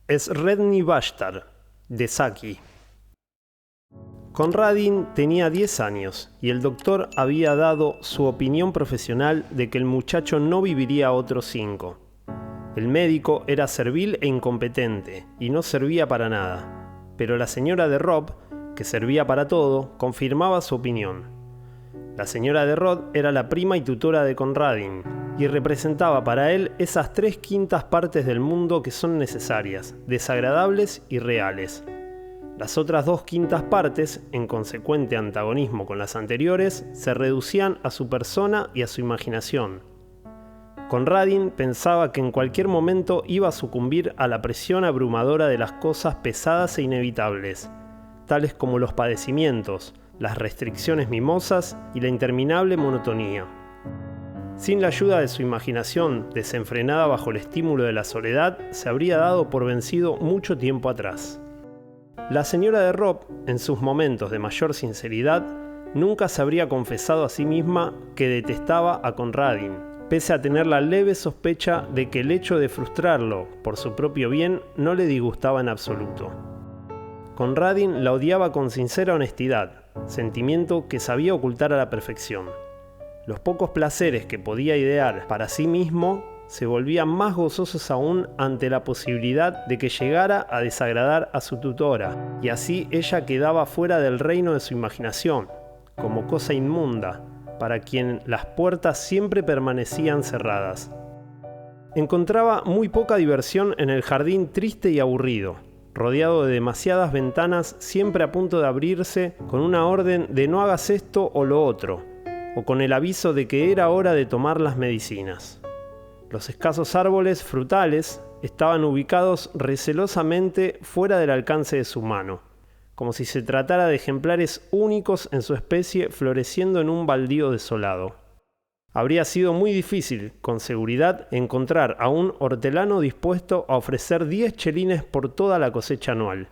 Sredni Vashtar, de Saki. Conradin tenía 10 años y el doctor había dado su opinión profesional de que el muchacho no viviría otros 5. El médico era servil e incompetente y no servía para nada, pero la señora de Rob, que servía para todo, confirmaba su opinión. La señora de Rod era la prima y tutora de Conradin y representaba para él esas 3/5 partes del mundo que son necesarias, desagradables y reales. Las otras 2/5 partes, en consecuente antagonismo con las anteriores, se reducían a su persona y a su imaginación. Conradin pensaba que en cualquier momento iba a sucumbir a la presión abrumadora de las cosas pesadas e inevitables, tales como los padecimientos, las restricciones mimosas y la interminable monotonía. Sin la ayuda de su imaginación, desenfrenada bajo el estímulo de la soledad, se habría dado por vencido mucho tiempo atrás. La señora de Rob, en sus momentos de mayor sinceridad, nunca se habría confesado a sí misma que detestaba a Conradin, pese a tener la leve sospecha de que el hecho de frustrarlo por su propio bien no le disgustaba en absoluto. Conradin la odiaba con sincera honestidad, sentimiento que sabía ocultar a la perfección. Los pocos placeres que podía idear para sí mismo se volvían más gozosos aún ante la posibilidad de que llegara a desagradar a su tutora, y así ella quedaba fuera del reino de su imaginación, como cosa inmunda, para quien las puertas siempre permanecían cerradas. Encontraba muy poca diversión en el jardín triste y aburrido, rodeado de demasiadas ventanas siempre a punto de abrirse con una orden de no hagas esto o lo otro, o con el aviso de que era hora de tomar las medicinas. Los escasos árboles frutales estaban ubicados recelosamente fuera del alcance de su mano, como si se tratara de ejemplares únicos en su especie floreciendo en un baldío desolado. Habría sido muy difícil, con seguridad, encontrar a un hortelano dispuesto a ofrecer 10 chelines por toda la cosecha anual.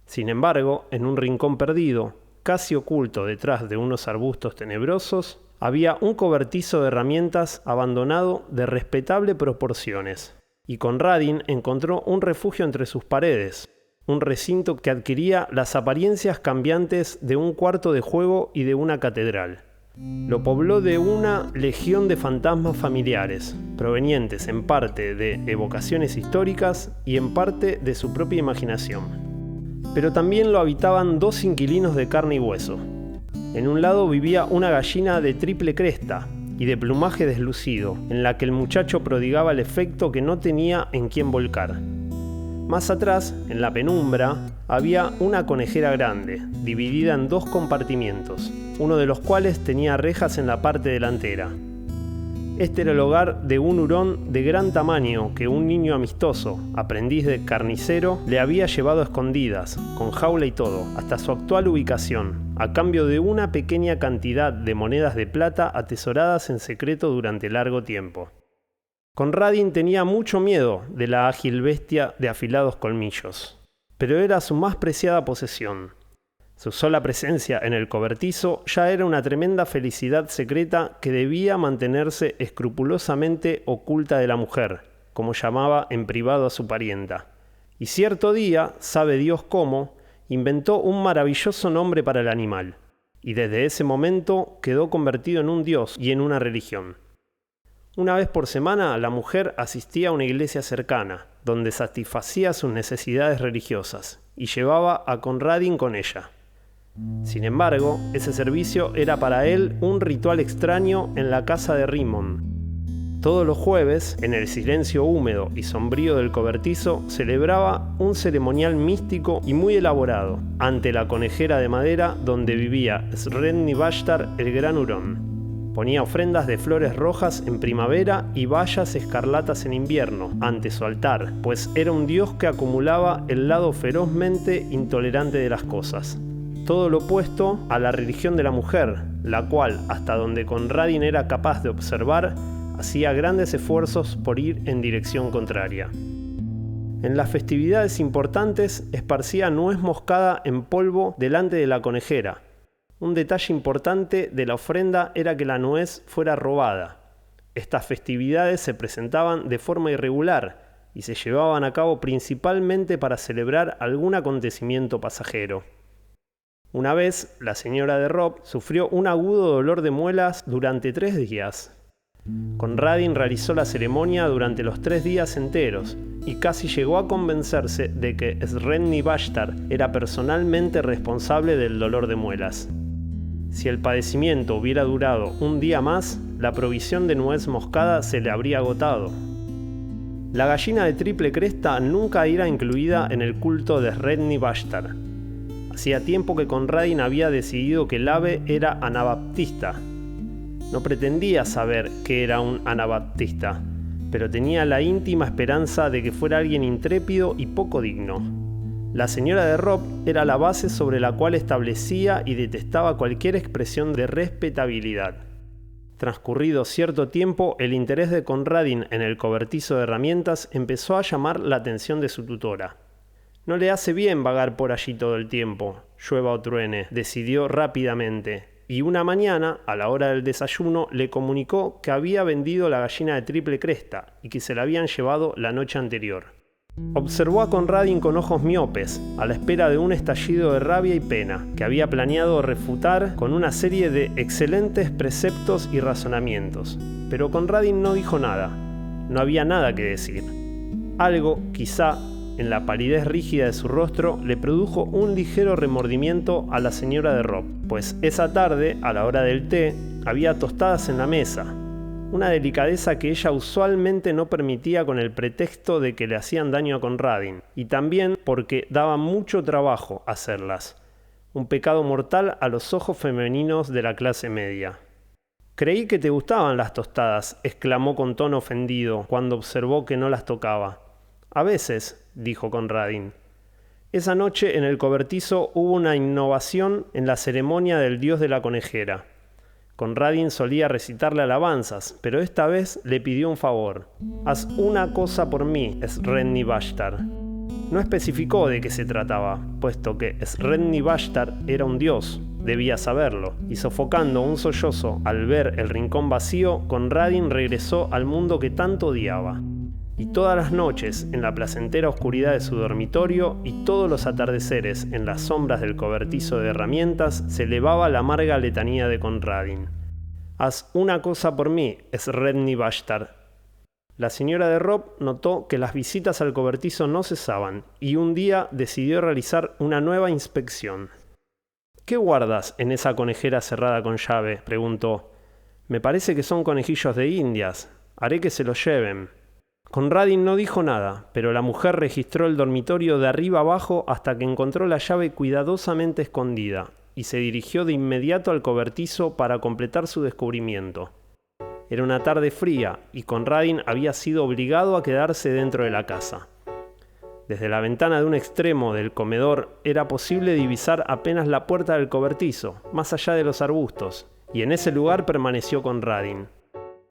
Sin embargo, en un rincón perdido, casi oculto detrás de unos arbustos tenebrosos, había un cobertizo de herramientas abandonado de respetables proporciones, y Conradin encontró un refugio entre sus paredes, un recinto que adquiría las apariencias cambiantes de un cuarto de juego y de una catedral. Lo pobló de una legión de fantasmas familiares, provenientes en parte de evocaciones históricas y en parte de su propia imaginación. Pero también lo habitaban 2 inquilinos de carne y hueso. En un lado vivía una gallina de triple cresta y de plumaje deslucido, en la que el muchacho prodigaba el efecto que no tenía en quién volcar. Más atrás, en la penumbra, había una conejera grande, dividida en 2 compartimientos, uno de los cuales tenía rejas en la parte delantera. Este era el hogar de un hurón de gran tamaño que un niño amistoso, aprendiz de carnicero, le había llevado a escondidas, con jaula y todo, hasta su actual ubicación, a cambio de una pequeña cantidad de monedas de plata atesoradas en secreto durante largo tiempo. Conradin tenía mucho miedo de la ágil bestia de afilados colmillos, pero era su más preciada posesión. Su sola presencia en el cobertizo ya era una tremenda felicidad secreta que debía mantenerse escrupulosamente oculta de la mujer, como llamaba en privado a su parienta. Y cierto día, sabe Dios cómo, inventó un maravilloso nombre para el animal, y desde ese momento quedó convertido en un dios y en una religión. Una vez por semana, la mujer asistía a una iglesia cercana, donde satisfacía sus necesidades religiosas, y llevaba a Conradin con ella. Sin embargo, ese servicio era para él un ritual extraño en la casa de Rimond. Todos los jueves, en el silencio húmedo y sombrío del cobertizo, celebraba un ceremonial místico y muy elaborado, ante la conejera de madera donde vivía Sredni Vashtar, el gran hurón. Ponía ofrendas de flores rojas en primavera y bayas escarlatas en invierno, ante su altar, pues era un dios que acumulaba el lado ferozmente intolerante de las cosas. Todo lo opuesto a la religión de la mujer, la cual, hasta donde Conradin era capaz de observar, hacía grandes esfuerzos por ir en dirección contraria. En las festividades importantes esparcía nuez moscada en polvo delante de la conejera. Un detalle importante de la ofrenda era que la nuez fuera robada. Estas festividades se presentaban de forma irregular, y se llevaban a cabo principalmente para celebrar algún acontecimiento pasajero. Una vez, la señora de Robb sufrió un agudo dolor de muelas durante 3 días. Conradin realizó la ceremonia durante los 3 días enteros y casi llegó a convencerse de que Sredni Vashtar era personalmente responsable del dolor de muelas. Si el padecimiento hubiera durado un día más, la provisión de nuez moscada se le habría agotado. La gallina de triple cresta nunca era incluida en el culto de Sredni Vashtar. Hacía tiempo que Conradin había decidido que el ave era anabaptista. No pretendía saber que era un anabaptista, pero tenía la íntima esperanza de que fuera alguien intrépido y poco digno. La señora de Robb era la base sobre la cual establecía y detestaba cualquier expresión de respetabilidad. Transcurrido cierto tiempo, el interés de Conradin en el cobertizo de herramientas empezó a llamar la atención de su tutora. No le hace bien vagar por allí todo el tiempo, llueva o truene, decidió rápidamente, y una mañana, a la hora del desayuno, le comunicó que había vendido la gallina de triple cresta y que se la habían llevado la noche anterior. Observó a Conradin con ojos miopes, a la espera de un estallido de rabia y pena, que había planeado refutar con una serie de excelentes preceptos y razonamientos. Pero Conradin no dijo nada, no había nada que decir. Algo, quizá, en la palidez rígida de su rostro, le produjo un ligero remordimiento a la señora de Robb, pues esa tarde, a la hora del té, había tostadas en la mesa, una delicadeza que ella usualmente no permitía con el pretexto de que le hacían daño a Conradin, y también porque daba mucho trabajo hacerlas, un pecado mortal a los ojos femeninos de la clase media. «Creí que te gustaban las tostadas», exclamó con tono ofendido cuando observó que no las tocaba. «A veces», dijo Conradin. Esa noche en el cobertizo hubo una innovación en la ceremonia del dios de la conejera. Conradin solía recitarle alabanzas, pero esta vez le pidió un favor. «Haz una cosa por mí, Sredni Vashtar». No especificó de qué se trataba, puesto que Sredni Vashtar era un dios, debía saberlo, y sofocando un sollozo al ver el rincón vacío, Conradin regresó al mundo que tanto odiaba. Y todas las noches, en la placentera oscuridad de su dormitorio y todos los atardeceres en las sombras del cobertizo de herramientas, se elevaba la amarga letanía de Conradin. «Haz una cosa por mí, Sredni Vashtar». La señora de Robb notó que las visitas al cobertizo no cesaban y un día decidió realizar una nueva inspección. «¿Qué guardas en esa conejera cerrada con llave?», preguntó. «Me parece que son conejillos de indias. Haré que se los lleven». Conradin no dijo nada, pero la mujer registró el dormitorio de arriba abajo hasta que encontró la llave cuidadosamente escondida y se dirigió de inmediato al cobertizo para completar su descubrimiento. Era una tarde fría y Conradin había sido obligado a quedarse dentro de la casa. Desde la ventana de un extremo del comedor era posible divisar apenas la puerta del cobertizo, más allá de los arbustos, y en ese lugar permaneció Conradin.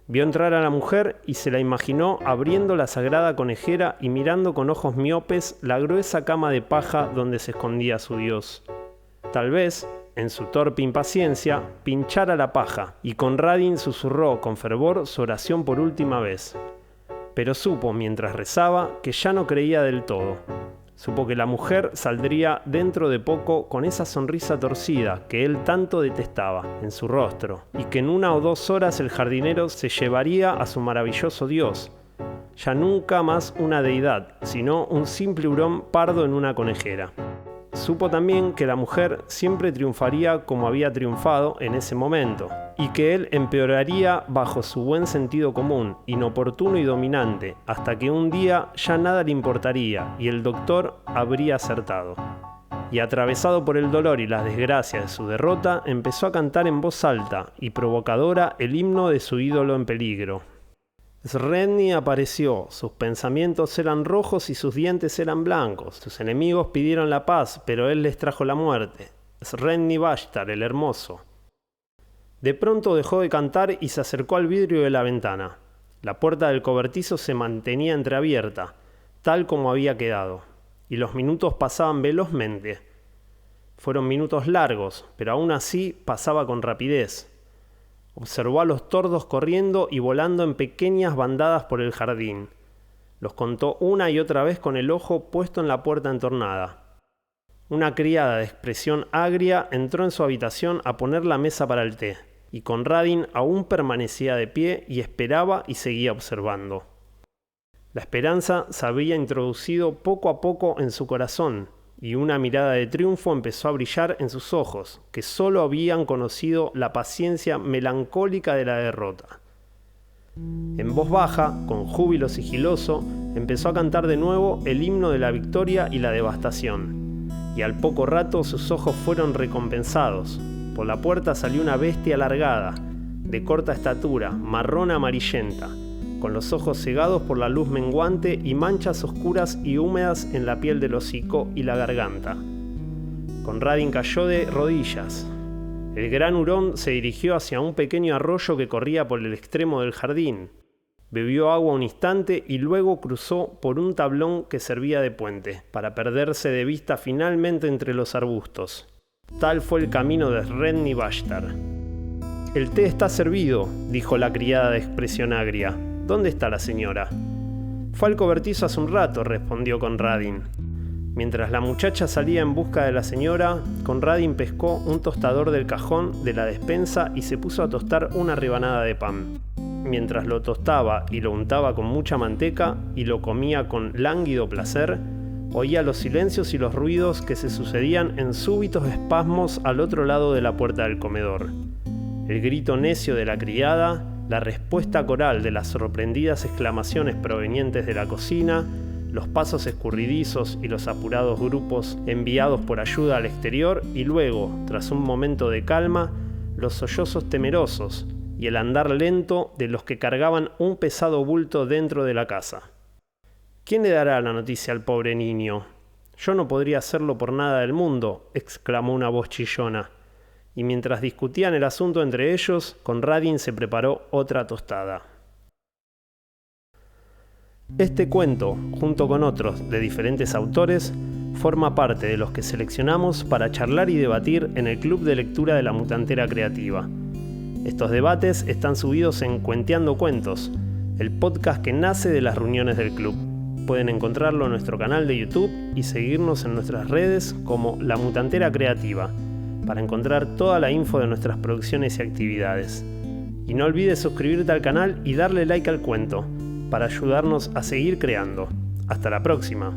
Vio entrar a la mujer y se la imaginó abriendo la sagrada conejera y mirando con ojos miopes la gruesa cama de paja donde se escondía su dios. Tal vez, en su torpe impaciencia, pinchara la paja, y Conradin susurró con fervor su oración por última vez. Pero supo, mientras rezaba, que ya no creía del todo. Supo que la mujer saldría dentro de poco con esa sonrisa torcida que él tanto detestaba en su rostro, y que en 1 o 2 horas el jardinero se llevaría a su maravilloso dios, ya nunca más una deidad, sino un simple hurón pardo en una conejera. Supo también que la mujer siempre triunfaría como había triunfado en ese momento, y que él empeoraría bajo su buen sentido común, inoportuno y dominante, hasta que un día ya nada le importaría y el doctor habría acertado. Y atravesado por el dolor y las desgracias de su derrota, empezó a cantar en voz alta y provocadora el himno de su ídolo en peligro. Sredni apareció, sus pensamientos eran rojos y sus dientes eran blancos. Sus enemigos pidieron la paz, pero él les trajo la muerte. Sredni Vashtar, el hermoso. De pronto dejó de cantar y se acercó al vidrio de la ventana. La puerta del cobertizo se mantenía entreabierta, tal como había quedado, y los minutos pasaban velozmente. Fueron minutos largos, pero aún así pasaba con rapidez. Observó a los tordos corriendo y volando en pequeñas bandadas por el jardín. Los contó una y otra vez con el ojo puesto en la puerta entornada. Una criada de expresión agria entró en su habitación a poner la mesa para el té, y Conradin aún permanecía de pie y esperaba y seguía observando. La esperanza se había introducido poco a poco en su corazón, y una mirada de triunfo empezó a brillar en sus ojos, que solo habían conocido la paciencia melancólica de la derrota. En voz baja, con júbilo sigiloso, empezó a cantar de nuevo el himno de la victoria y la devastación, y al poco rato sus ojos fueron recompensados. Por la puerta salió una bestia alargada, de corta estatura, marrón amarillenta, con los ojos cegados por la luz menguante y manchas oscuras y húmedas en la piel del hocico y la garganta. Conradin cayó de rodillas. El gran hurón se dirigió hacia un pequeño arroyo que corría por el extremo del jardín. Bebió agua un instante y luego cruzó por un tablón que servía de puente, para perderse de vista finalmente entre los arbustos. Tal fue el camino de Sredni Vashtar. «El té está servido», dijo la criada de expresión agria. «¿Dónde está la señora?» «Fue al cobertizo hace un rato», respondió Conradin. Mientras la muchacha salía en busca de la señora, Conradin pescó un tostador del cajón de la despensa y se puso a tostar una rebanada de pan. Mientras lo tostaba y lo untaba con mucha manteca y lo comía con lánguido placer, oía los silencios y los ruidos que se sucedían en súbitos espasmos al otro lado de la puerta del comedor. El grito necio de la criada, la respuesta coral de las sorprendidas exclamaciones provenientes de la cocina, los pasos escurridizos y los apurados grupos enviados por ayuda al exterior y luego, tras un momento de calma, los sollozos temerosos y el andar lento de los que cargaban un pesado bulto dentro de la casa. «¿Quién le dará la noticia al pobre niño? Yo no podría hacerlo por nada del mundo», exclamó una voz chillona. Y mientras discutían el asunto entre ellos, Conradin se preparó otra tostada. Este cuento, junto con otros de diferentes autores, forma parte de los que seleccionamos para charlar y debatir en el Club de Lectura de la Mutantera Creativa. Estos debates están subidos en Cuenteando Cuentos, el podcast que nace de las reuniones del club. Pueden encontrarlo en nuestro canal de YouTube y seguirnos en nuestras redes como La Mutantera Creativa, para encontrar toda la info de nuestras producciones y actividades. Y no olvides suscribirte al canal y darle like al cuento, para ayudarnos a seguir creando. Hasta la próxima.